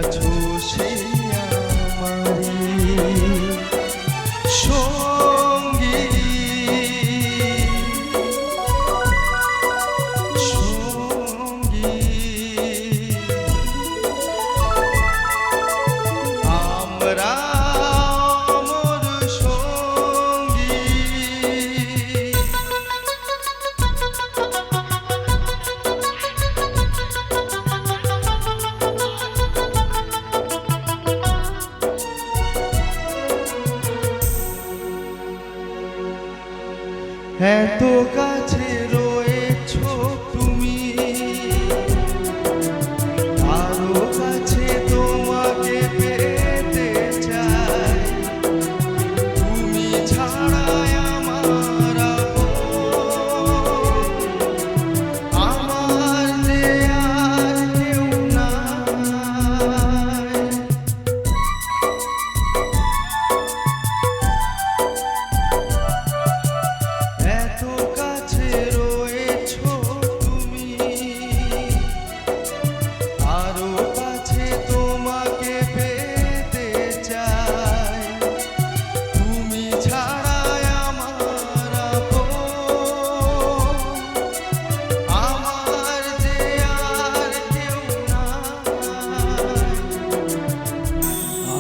আছো সেই আমারি সঙ্গী সঙ্গী আমরা অমর সঙ্গী এত কাছে রয়েছো তুমি আরো কাছে তোমাকে পেতে চাই তুমি ছাড়াই আমার আমার যে আর কেউ নাই এত কাছে রয়েছো তুমি আরো কাছে তোমাকে পেতে চাই তুমি ছাড়াই আমার আমার যে আর কেউ নাই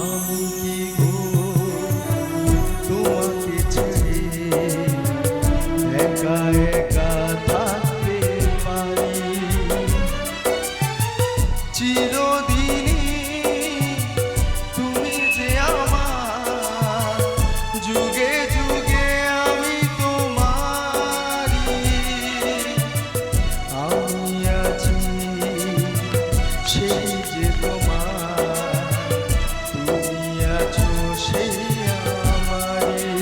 আমি কি গো তোমাকে ছেড়ে একা একা থাকতে পারি চিরদিনই তুমি যে আমার যুগে যুগে আমি তোমারি আমি আছি সেই যে তোমার তুমি আছো সেই আমারি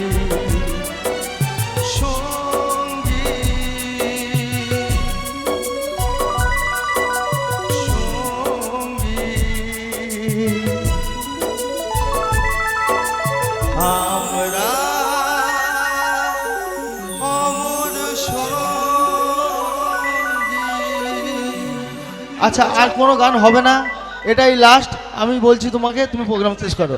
সঙ্গী সঙ্গী আমরা অমর সঙ্গী। আচ্ছা আর কোনো গান হবে না, এটাই লাস্ট। আমি বলছি তোমাকে, তুমি প্রোগ্রাম শেষ করো।